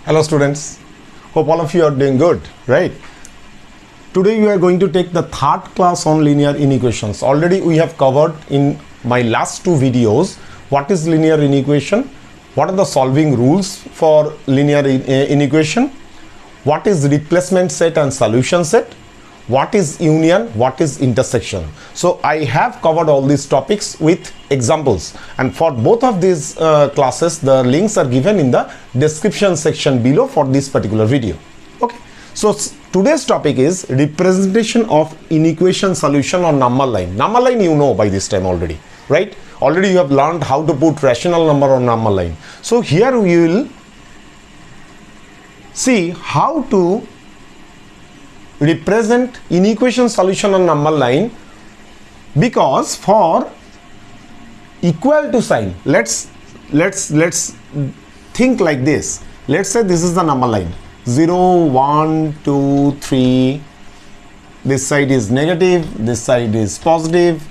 Hello students, hope all of you are doing good, right? Today we are going to take the third class on linear inequations. Already we have covered in my last two videos what is linear inequation, what are the solving rules for linear inequation, what is replacement set and solution set, what is union, what is intersection. So I have covered all these topics with examples, and for both of these classes the links are given in the description section below for this particular video. Okay, so today's topic is representation of inequation solution on number line. Number line you know by this time already, right? Already you have learned how to put rational number on number line. So here we will see how to represent inequation solution on number line, because for equal to sign, let's think like this. Let's say this is the number line 0 1 2 3, this side is negative, this side is positive,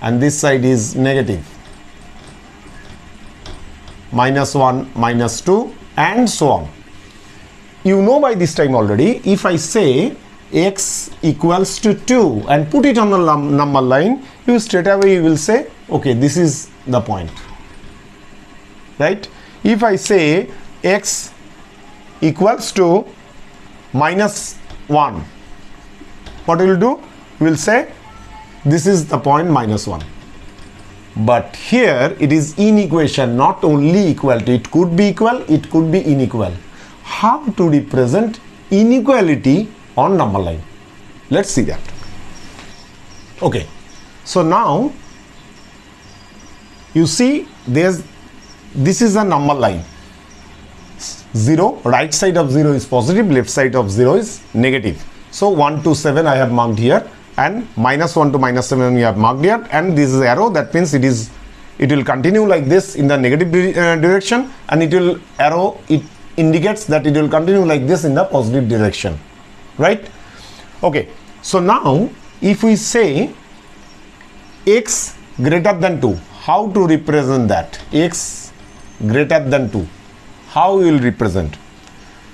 and this side is negative, -1 -2 and so on. You know by this time already, if I say x equals to 2 and put it on the number line, you straight away will say, okay, this is the point, right? If I say x equals to -1, what we will do? We will say this is the point -1. But here it is inequation, not only equal to. It could be equal, it could be unequal. How to represent inequality on number line? Let's see that. Okay, so now you see this is a number line. 0, right side of 0 is positive, left side of 0 is negative. So 1 to 7 I have marked here, and -1 to -7 we have marked here, and this is arrow. That means it will continue like this in the negative direction, and it indicates that it will continue like this in the positive direction, right? Okay, so now if we say x greater than 2, how to represent that? X greater than 2, how we will represent?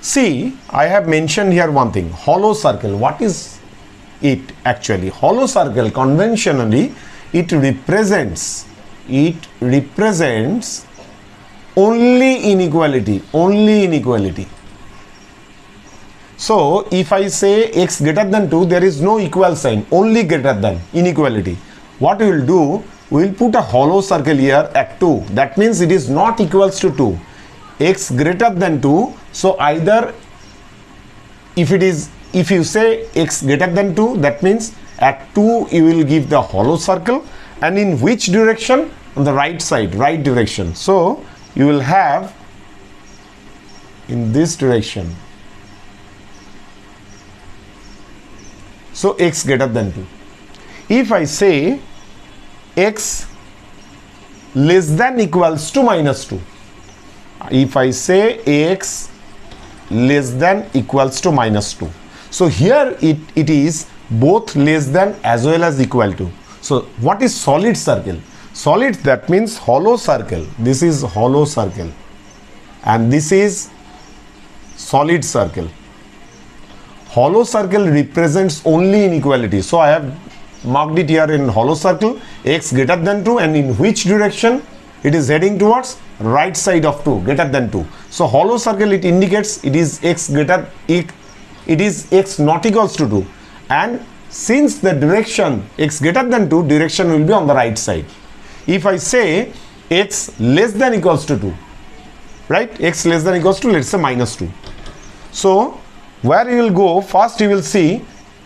See, I have mentioned here one thing, hollow circle. What is it actually? Hollow circle, conventionally it represents only inequality. So if I say x greater than 2, there is no equal sign, only greater than, inequality. What we will do, we will put a hollow circle here at 2. That means it is not equals to 2. X greater than 2. So either if you say x greater than 2, that means at 2 you will give the hollow circle, and in which direction? On the right side, right direction. So you will have in this direction. So x greater than 2. If I say x less than equals to -2, if I say x less than equals to -2, so here it is both less than as well as equal to. So what is solid circle? Solid, that means hollow circle. This is hollow circle and this is solid circle. Hollow circle represents only inequality. So I have marked it here in hollow circle, x greater than 2, and in which direction? It is heading towards right side of 2, greater than 2. So hollow circle, it indicates it is x not equals to 2, and since the direction x greater than 2, direction will be on the right side. If I say x less than equals to 2, right, x less than equals to, let's say, -2. So where you will go, first you will see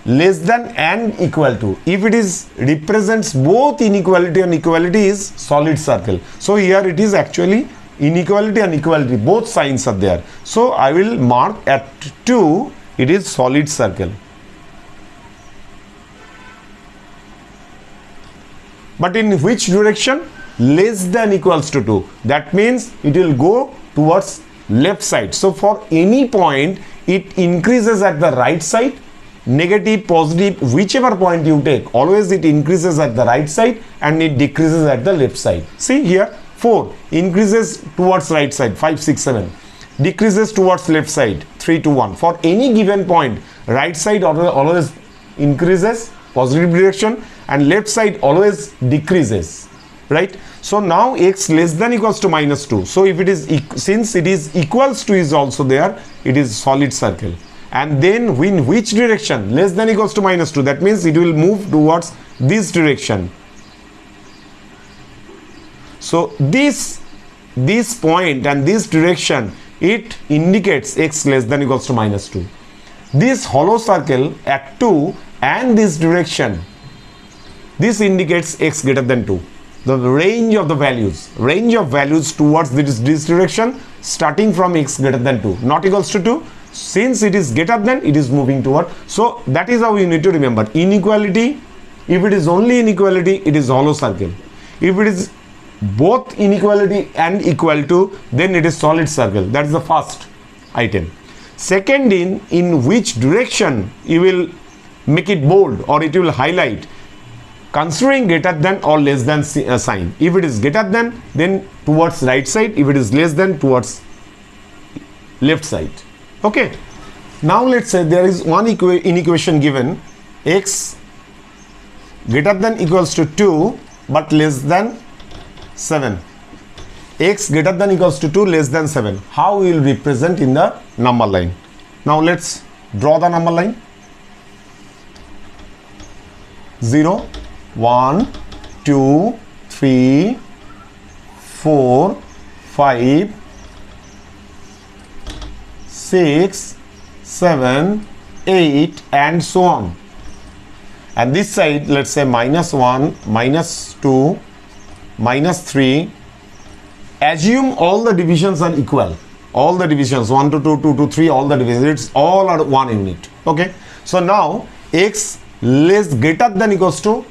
less than and equal to. If it is represents both inequality and equality, is solid circle. So here it is actually inequality and equality, both signs are there. So I will mark at 2, it is solid circle. But in which direction? Less than equals to 2. That means it will go towards left side. So for any point, it increases at the right side, negative, positive, whichever point you take, always it increases at the right side and it decreases at the left side. See here, 4 increases towards right side, 5, 6, 7, decreases towards left side, 3, 2, 1. For any given point, right side always increases, positive direction, and left side always decreases, right? So now x less than equals to minus 2. So if it is, since it is equals to is also there, it is solid circle. And then in which direction? Less than equals to minus 2. That means it will move towards this direction. So this point and this direction, it indicates x less than equals to minus 2. This hollow circle at 2 and this direction, this indicates x greater than 2. The range of values towards this direction, starting from x greater than 2, not equals to 2. Since it is greater than, it is moving toward. So that is how you need to remember. Inequality, if it is only inequality, it is hollow circle. If it is both inequality and equal to, then it is solid circle. That is the first item. Second, in which direction you will make it bold or it will highlight, considering greater than or less than sign. If it is greater than, then towards right side. If it is less than, towards left side. Okay. Now let's say there is one inequation given, x greater than equals to 2 but less than 7. X greater than equals to 2 less than 7. How we will represent in the number line? Now let's draw the number line. 0, 1, 2, 3, 4, 5, 6, 7, 8 and so on. And this side, let's say minus 1, minus 2, minus 3. Assume all the divisions are equal. All the divisions, 1 to 2, 2 to 3, all the divisions, it's all are 1 unit. Okay. So now x less greater than equals to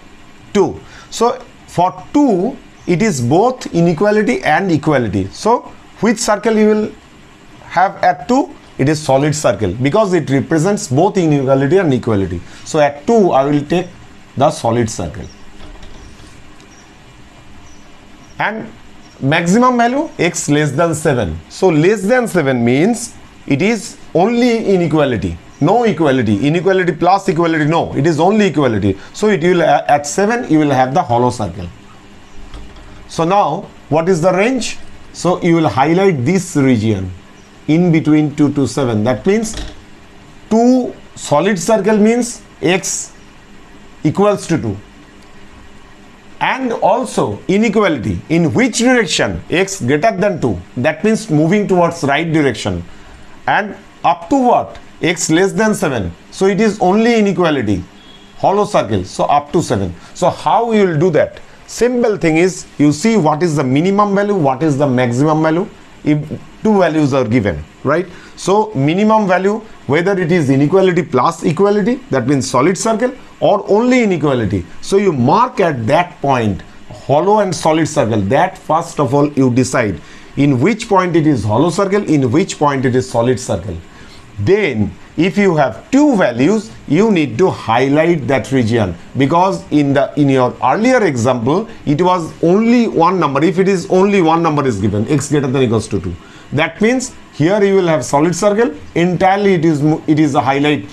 2. So for 2, it is both inequality and equality. So which circle you will have at 2? It is solid circle because it represents both inequality and equality. So at 2, I will take the solid circle. And maximum value, x less than 7. So less than 7 means it is only inequality, no equality. Inequality plus equality, no, it is only equality. So it will, at 7 you will have the hollow circle. So now what is the range? So you will highlight this region in between 2 to 7. That means 2 solid circle means x equals to 2. And also inequality, in which direction? X greater than 2. That means moving towards right direction. And up to what? X less than 7. So it is only inequality, hollow circle. So up to 7. So how you will do that? Simple thing is, you see what is the minimum value, what is the maximum value. If two values are given, right? So minimum value, whether it is inequality plus equality, that means solid circle, or only inequality. So you mark at that point hollow and solid circle. That first of all you decide in which point it is hollow circle, in which point it is solid circle. Then if you have two values, you need to highlight that region, because in your earlier example it was only one number. If it is only one number is given, x greater than equals to 2, that means here you will have solid circle. Entirely it is a highlight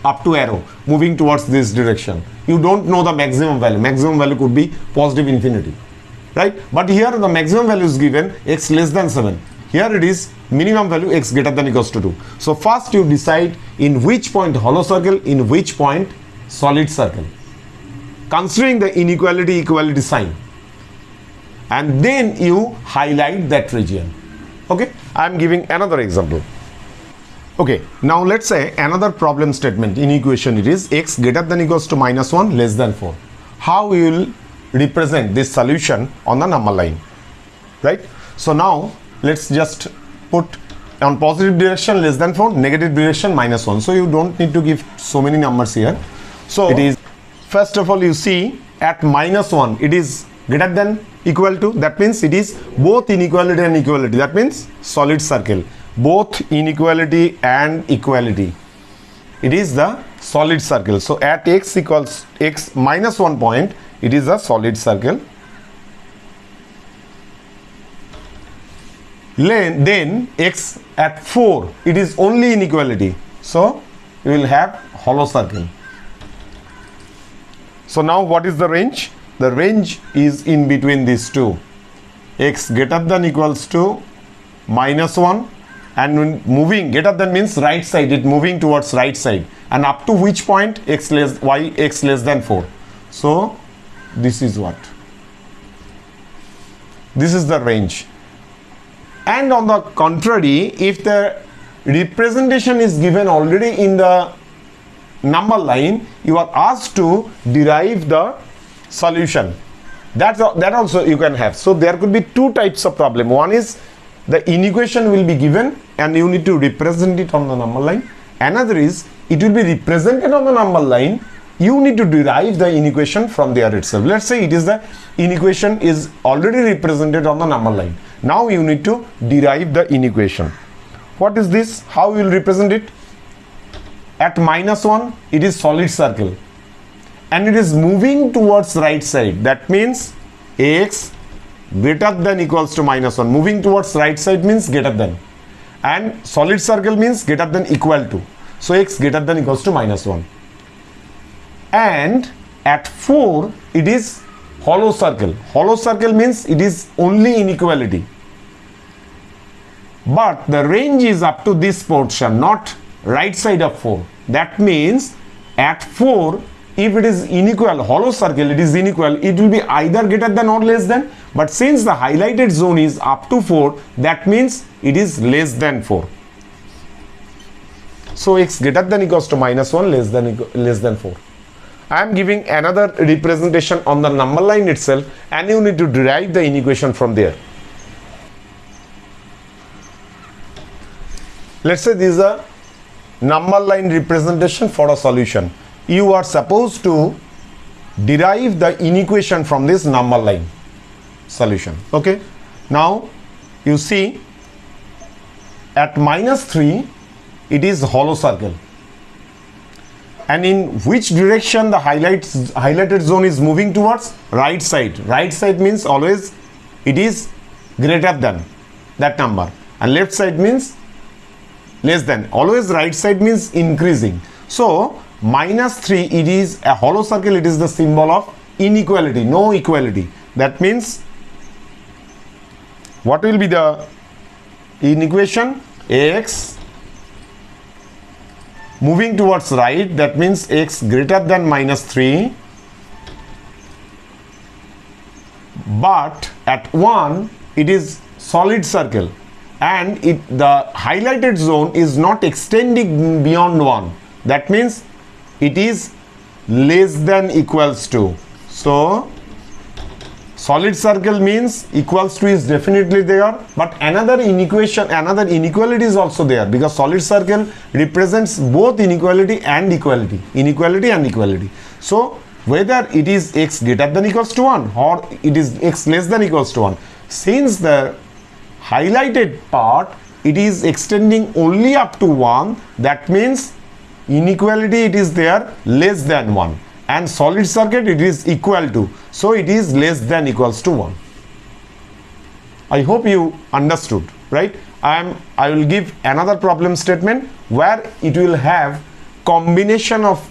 up to arrow moving towards this direction. You don't know the maximum value. Maximum value could be positive infinity, right? But here the maximum value is given x less than 7. Here it is minimum value x greater than equals to 2. So first you decide in which point hollow circle, in which point solid circle, considering the inequality equality sign, and then you highlight that region. Okay, I am giving another example. Okay, now let's say another problem statement in equation. It is x greater than equals to minus 1 less than 4. How we will represent this solution on the number line, right? So now let's just put on positive direction less than 4, negative direction minus 1. So you don't need to give so many numbers here. So it is, first of all, you see at minus 1 it is greater than equal to, that means it is both inequality and equality. That means solid circle, both inequality and equality. It is the solid circle. So at x equals x minus 1 point, it is a solid circle. then x at 4, it is only inequality. So you will have hollow circle. So now what is the range? The range is in between these two. X greater than equals to -1, and when moving, greater than means right side, it moving towards right side, and up to which point x less than 4. So this is what? This is the range. And on the contrary, if the representation is given already in the number line, you are asked to derive the solution. That also you can have. So there could be two types of problem. One is the inequation will be given and you need to represent it on the number line. Another is it will be represented on the number line. You need to derive the inequation from there itself. Let's say it is the inequation is already represented on the number line. Now you need to derive the inequation. What is this? How you will represent it? At -1, it is solid circle and it is moving towards right side. That means x greater than equals to -1. Moving towards right side means greater than, and solid circle means greater than equal to. So x greater than equals to -1. And at 4, it is hollow circle. Hollow circle means it is only inequality. But the range is up to this portion, not right side of 4. That means at 4, if it is unequal, hollow circle, it is unequal, it will be either greater than or less than. But since the highlighted zone is up to 4, that means it is less than 4. So x greater than equals to -1, less than 4. I am giving another representation on the number line itself, and you need to derive the inequation from there. Let's say this is a number line representation for a solution. You are supposed to derive the inequation from this number line solution. Okay, now you see at -3, it is hollow circle. And in which direction the highlighted zone is moving towards? Right side. Right side means always it is greater than that number, and left side means less than. Always right side means increasing. So -3, it is a hollow circle, it is the symbol of inequality, no equality. That means what will be the inequation? X moving towards right, that means x greater than -3, but at 1 it is solid circle and the highlighted zone is not extending beyond 1. That means it is less than equals to. So solid circle means equals to is definitely there, but another inequality is also there, because solid circle represents both inequality and equality. So whether it is x greater than equals to 1 or it is x less than equals to 1, since the highlighted part it is extending only up to 1, that means inequality it is there less than 1, and solid circuit it is equal to, so it is less than equals to 1. I hope you understood, right? I will give another problem statement where it will have combination of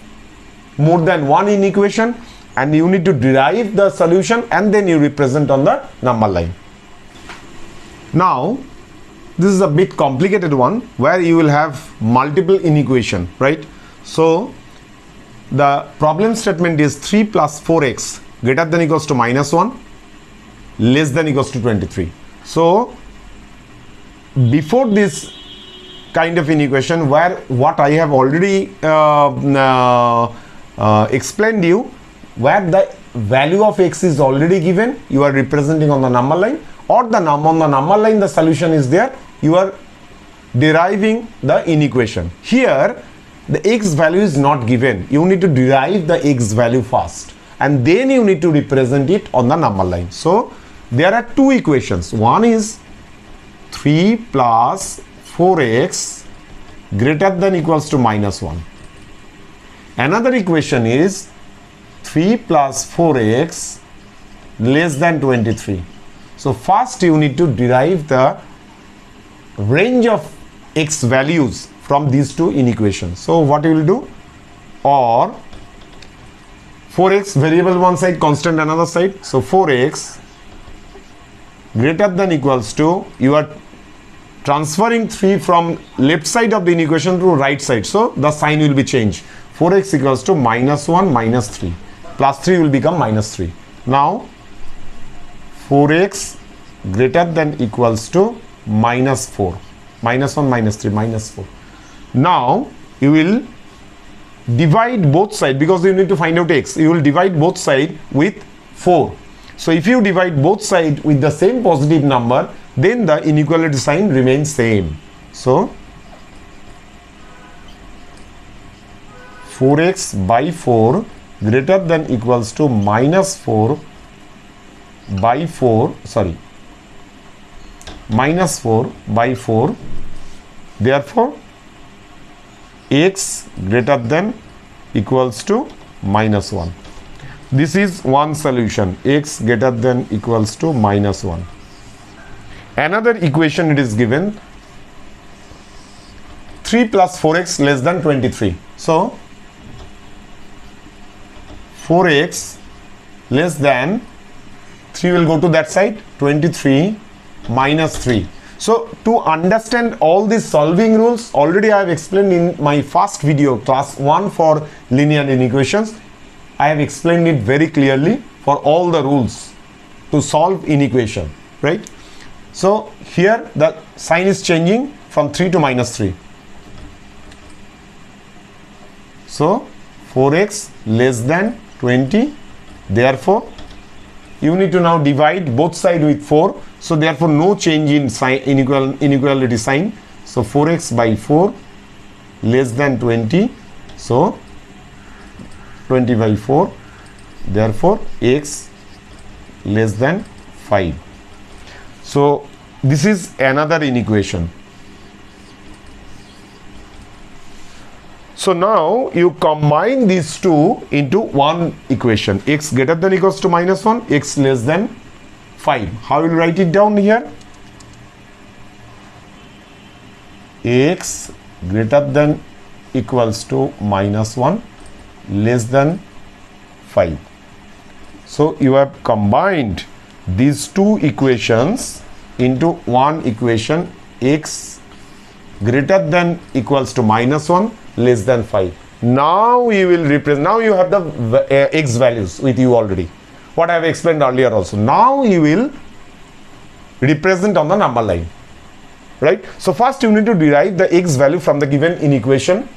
more than one inequation, and you need to derive the solution and then you represent on the number line. Now this is a bit complicated one where you will have multiple inequation, right? So the problem statement is 3 plus 4x greater than equals to -1 less than equals to 23. So before this kind of inequation, where what I have already explained you, where the value of x is already given, you are representing on the number line, or on the number line the solution is there, you are deriving the inequation. Here the x value is not given, you need to derive the x value first and then you need to represent it on the number line. So there are two equations. One is 3 plus 4x greater than equals to -1. Another equation is 3 plus 4x less than 23. So first you need to derive the range of x values from these two inequations. So what you will do, or 4x variable one side, constant another side. So 4x greater than equals to, you are transferring 3 from left side of the inequation to right side. So the sign will be changed. 4x equals to -1 -3. Plus 3 will become -3. Now 4x greater than equals to -4. -1 -3 -4. Now you will divide both sides, because you need to find out x. You will divide both sides with 4. So if you divide both sides with the same positive number, then the inequality sign remains same. So 4x by 4 greater than equals to -4 by 4, sorry, -4 by 4. Therefore x greater than equals to -1. This is one solution, x greater than equals to -1. Another equation it is given, 3 plus 4x less than 23. So 4x less than 3 will go to that side, 23 minus 3. So to understand all these solving rules, already I have explained in my first video, class 1 for linear inequations. I have explained it very clearly for all the rules to solve inequation, right? So here the sign is changing from 3 to -3. So 4x less than 20. Therefore you need to now divide both sides with 4. So therefore no change in sign, inequality sign. So 4x by 4 less than 20. So 20 by 4. Therefore x less than 5. So this is another inequation. So now you combine these two into one equation, x greater than equals to -1, x less than 5. How will you write it down here? X greater than equals to -1 less than 5. So you have combined these two equations into one equation, x greater than equals to -1 less than 5. Now you will represent, now you have the x values with you already, what I have explained earlier also. Now you will represent on the number line, right? So first you need to derive the x value from the given inequation,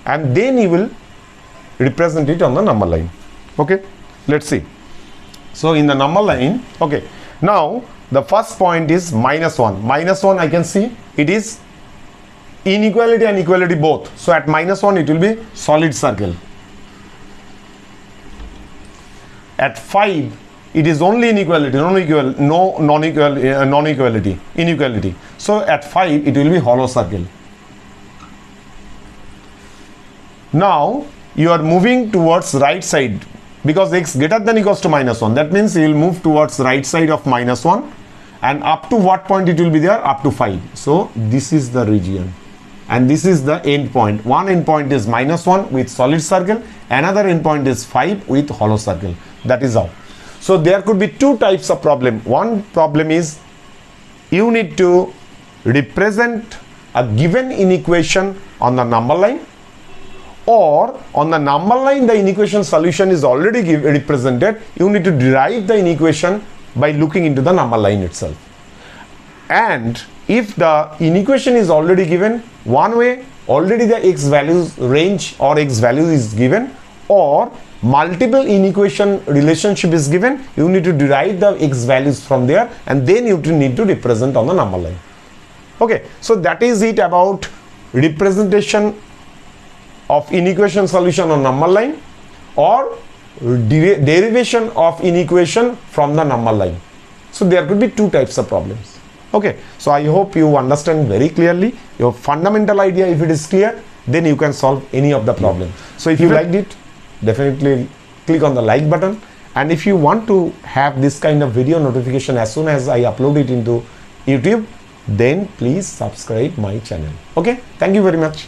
and then you will represent it on the number line. Okay, let's see. So in the number line, okay, now the first point is -1. -1 I can see it is inequality and equality both. So at -1 it will be solid circle. At 5 it is only inequality, non-equality, inequality. So at 5 it will be hollow circle. Now you are moving towards right side, because x greater than equals to -1. That means you will move towards right side of -1, and up to what point it will be there? Up to 5. So this is the region, and this is the end point. One end point is -1 with solid circle, another end point is 5 with hollow circle. That is how. So there could be two types of problem. One problem is you need to represent a given inequation on the number line, or on the number line the inequation solution is already represented. You need to derive the inequation by looking into the number line itself. And if the inequation is already given, one way already the x values range or x value is given, or multiple inequation relationship is given, you need to derive the x values from there, and then you need to represent on the number line. Okay, so that is it about representation of inequation solution on number line, or derivation of inequation from the number line. So there could be two types of problems. Okay, so I hope you understand very clearly your fundamental idea. If it is clear, then you can solve any of the problem. So if you liked it, definitely click on the like button, and if you want to have this kind of video notification as soon as I upload it into YouTube, then please subscribe my channel. Okay, thank you very much.